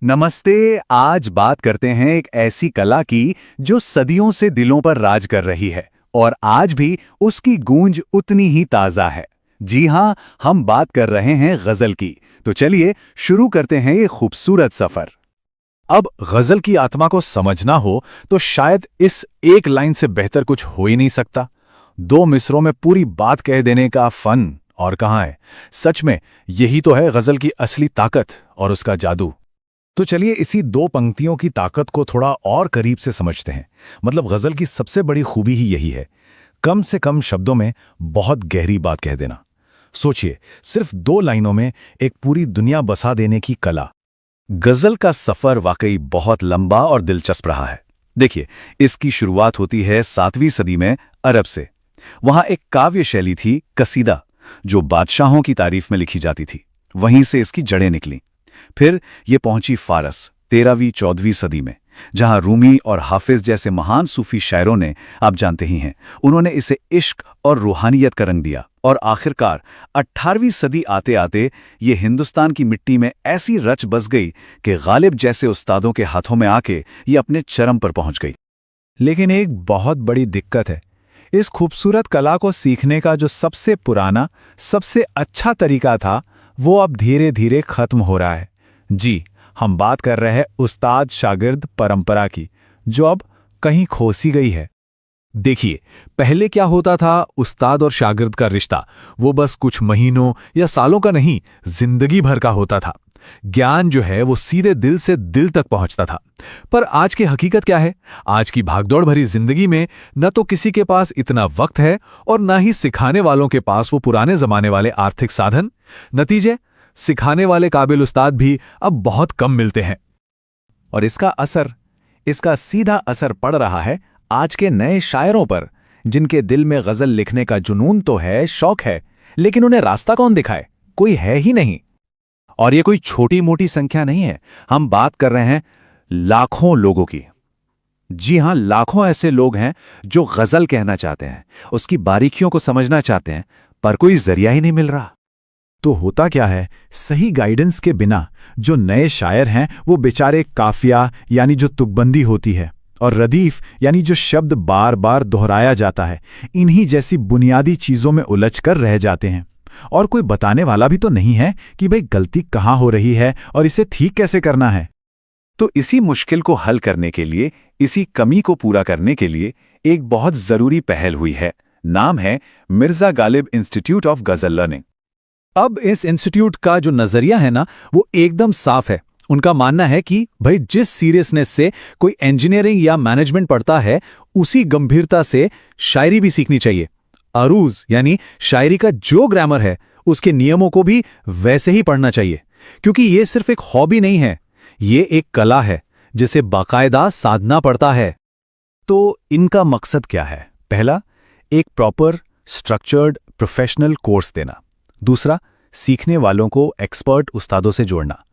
नमस्ते। आज बात करते हैं एक ऐसी कला की जो सदियों से दिलों पर राज कर रही है और आज भी उसकी गूंज उतनी ही ताजा है। जी हां, हम बात कर रहे हैं गजल की। तो चलिए शुरू करते हैं ये खूबसूरत सफर। अब गजल की आत्मा को समझना हो तो शायद इस एक लाइन से बेहतर कुछ हो ही नहीं सकता। दो मिसरों में पूरी बात कह देने का फन और कहाँ है। सच में यही तो है गजल की असली ताकत और उसका जादू। तो चलिए इसी दो पंक्तियों की ताकत को थोड़ा और करीब से समझते हैं। मतलब गजल की सबसे बड़ी खूबी ही यही है, कम से कम शब्दों में बहुत गहरी बात कह देना। सोचिए, सिर्फ दो लाइनों में एक पूरी दुनिया बसा देने की कला। गजल का सफर वाकई बहुत लंबा और दिलचस्प रहा है। देखिए, इसकी शुरुआत होती है 7वीं सदी में अरब से। वहां एक काव्य शैली थी कसीदा, जो बादशाहों की तारीफ में लिखी जाती थी। वहीं से इसकी जड़ें निकली। फिर ये पहुंची फारस 13वीं-14वीं सदी में, जहां रूमी और हाफिज जैसे महान सूफी शायरों ने, आप जानते ही हैं, उन्होंने इसे इश्क और रूहानियत का रंग दिया। और आखिरकार 18वीं सदी आते आते ये हिंदुस्तान की मिट्टी में ऐसी रच बस गई कि गालिब जैसे उस्तादों के हाथों में आके ये अपने चरम पर पहुंच गई। लेकिन एक बहुत बड़ी दिक्कत है। इस खूबसूरत कला को सीखने का जो सबसे पुराना, सबसे अच्छा तरीका था, वो अब धीरे धीरे खत्म हो रहा है। जी, हम बात कर रहे हैं उस्ताद शागिर्द परंपरा की, जो अब कहीं खो सी गई है। देखिए, पहले क्या होता था, उस्ताद और शागिर्द का रिश्ता वो बस कुछ महीनों या सालों का नहीं, जिंदगी भर का होता था। ज्ञान जो है वो सीधे दिल से दिल तक पहुंचता था। पर आज की हकीकत क्या है? आज की भागदौड़ भरी जिंदगी में न तो किसी के पास इतना वक्त है और न ही सिखाने वालों के पास वो पुराने जमाने वाले आर्थिक साधन। नतीजे, सिखाने वाले काबिल उस्ताद भी अब बहुत कम मिलते हैं। और इसका सीधा असर पड़ रहा है आज के नए शायरों पर, जिनके दिल में गजल लिखने का जुनून तो है, शौक है, लेकिन उन्हें रास्ता कौन दिखाए? कोई है ही नहीं। और ये कोई छोटी मोटी संख्या नहीं है। हम बात कर रहे हैं लाखों लोगों की। जी हां, लाखों ऐसे लोग हैं जो गजल कहना चाहते हैं, उसकी बारीकियों को समझना चाहते हैं, पर कोई जरिया ही नहीं मिल रहा। तो होता क्या है, सही गाइडेंस के बिना जो नए शायर हैं वो बेचारे काफिया यानी जो तुकबंदी होती है, और रदीफ यानी जो शब्द बार बार दोहराया जाता है, इन्हीं जैसी बुनियादी चीजों में उलझ कर रह जाते हैं। और कोई बताने वाला भी तो नहीं है कि भाई गलती कहाँ हो रही है और इसे ठीक कैसे करना है। तो इसी मुश्किल को हल करने के लिए, इसी कमी को पूरा करने के लिए एक बहुत जरूरी पहल हुई है। नाम है मिर्जा गालिब इंस्टीट्यूट ऑफ गजल लर्निंग। अब इस इंस्टीट्यूट का जो नजरिया है ना, वो एकदम साफ है। उनका मानना है कि भाई जिस सीरियसनेस से कोई इंजीनियरिंग या मैनेजमेंट पढ़ता है, उसी गंभीरता से शायरी भी सीखनी चाहिए। अरूज यानी शायरी का जो ग्रामर है, उसके नियमों को भी वैसे ही पढ़ना चाहिए। क्योंकि ये सिर्फ एक हॉबी नहीं है, ये एक कला है जिसे बाकायदा साधना पड़ता है। तो इनका मकसद क्या है? पहला, एक प्रॉपर स्ट्रक्चर्ड प्रोफेशनल कोर्स देना। दूसरा, सीखने वालों को एक्सपर्ट उस्तादों से जोड़ना।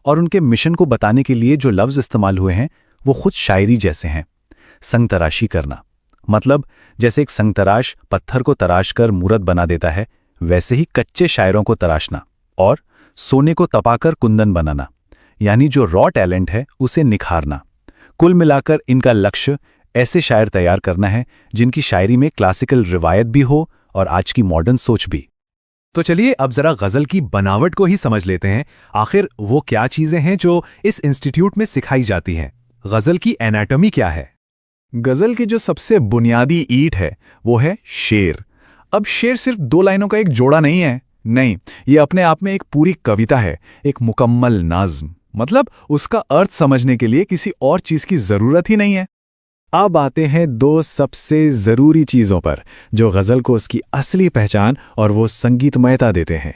और उनके मिशन को बताने के लिए जो लफ्ज़ इस्तेमाल हुए हैं वो खुद शायरी जैसे हैं। संग तराशी करना, मतलब जैसे एक संग तराश पत्थर को तराश कर मूरत बना देता है, वैसे ही कच्चे शायरों को तराशना। और सोने को तपाकर कुंदन बनाना, यानी जो रॉ टैलेंट है उसे निखारना। कुल मिलाकर इनका लक्ष्य ऐसे शायर तैयार करना है जिनकी शायरी में क्लासिकल रिवायत भी हो और आज की मॉडर्न सोच भी। तो चलिए अब जरा गजल की बनावट को ही समझ लेते हैं। आखिर वो क्या चीजें हैं जो इस इंस्टीट्यूट में सिखाई जाती हैं? गजल की एनाटॉमी क्या है? गजल की जो सबसे बुनियादी ईंट है वो है शेर। अब शेर सिर्फ दो लाइनों का एक जोड़ा नहीं है, नहीं, ये अपने आप में एक पूरी कविता है, एक मुकम्मल नज़्म। मतलब उसका अर्थ समझने के लिए किसी और चीज की जरूरत ही नहीं है। अब आते हैं दो सबसे जरूरी चीजों पर, जो गजल को उसकी असली पहचान और वो संगीतमयता देते हैं।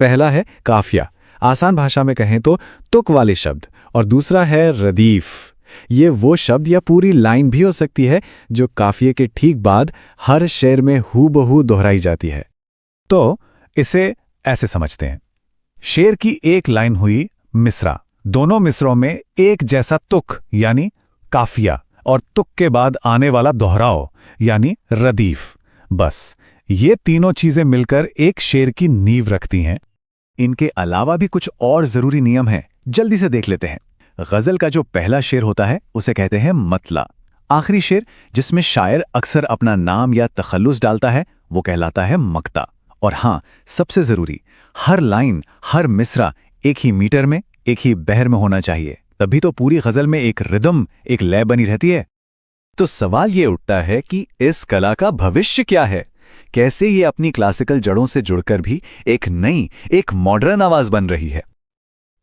पहला है काफिया, आसान भाषा में कहें तो तुक वाले शब्द, और दूसरा है रदीफ। ये वो शब्द या पूरी लाइन भी हो सकती है जो काफिये के ठीक बाद हर शेर में हूबहू दोहराई जाती है। तो इसे ऐसे समझते हैं, शेर की एक लाइन हुई मिसरा, दोनों मिसरों में एक जैसा तुक यानी काफिया, और तुक के बाद आने वाला दोहराव यानी रदीफ। बस ये तीनों चीजें मिलकर एक शेर की नींव रखती हैं। इनके अलावा भी कुछ और जरूरी नियम हैं, जल्दी से देख लेते हैं। गजल का जो पहला शेर होता है उसे कहते हैं मतला। आखिरी शेर, जिसमें शायर अक्सर अपना नाम या तखल्लुस डालता है, वो कहलाता है मक्ता। और हाँ, सबसे जरूरी, हर लाइन, हर मिसरा एक ही मीटर में, एक ही बहर में होना चाहिए, तभी तो पूरी गजल में एक रिदम, एक लय बनी रहती है। तो सवाल ये उठता है कि इस कला का भविष्य क्या है? कैसे ये अपनी क्लासिकल जड़ों से जुड़कर भी एक नई, एक मॉडर्न आवाज बन रही है?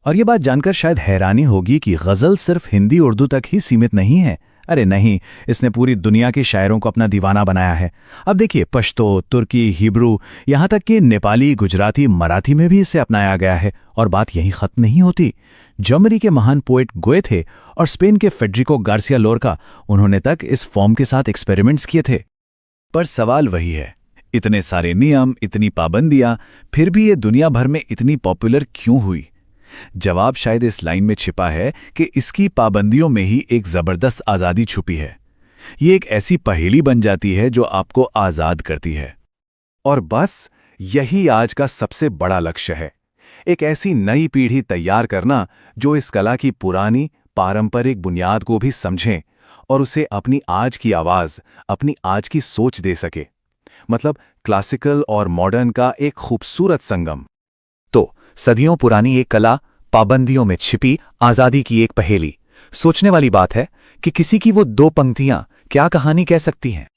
और ये बात जानकर शायद हैरानी होगी कि गजल सिर्फ हिंदी उर्दू तक ही सीमित नहीं है। अरे नहीं, इसने पूरी दुनिया के शायरों को अपना दीवाना बनाया है। अब देखिए, पश्तो, तुर्की, हिब्रू, यहाँ तक कि नेपाली, गुजराती, मराठी में भी इसे अपनाया गया है। और बात यहीं खत्म नहीं होती। जर्मनी के महान पोएट गोएथे और स्पेन के फेडरिको गार्सिया लोरका, उन्होंने तक इस फॉर्म के साथ एक्सपेरिमेंट्स किए थे। पर सवाल वही है, इतने सारे नियम, इतनी पाबंदियां, फिर भी ये दुनिया भर में इतनी पॉपुलर क्यों हुई? जवाब शायद इस लाइन में छिपा है कि इसकी पाबंदियों में ही एक जबरदस्त आज़ादी छुपी है। ये एक ऐसी पहेली बन जाती है जो आपको आज़ाद करती है। और बस यही आज का सबसे बड़ा लक्ष्य है, एक ऐसी नई पीढ़ी तैयार करना जो इस कला की पुरानी, पारंपरिक बुनियाद को भी समझें और उसे अपनी आज की आवाज़, अपनी आज की सोच दे सके। मतलब क्लासिकल और मॉडर्न का एक खूबसूरत संगम। तो सदियों पुरानी एक कला, पाबंदियों में छिपी आजादी की एक पहेली। सोचने वाली बात है कि किसी की वो दो पंक्तियां क्या कहानी कह सकती हैं।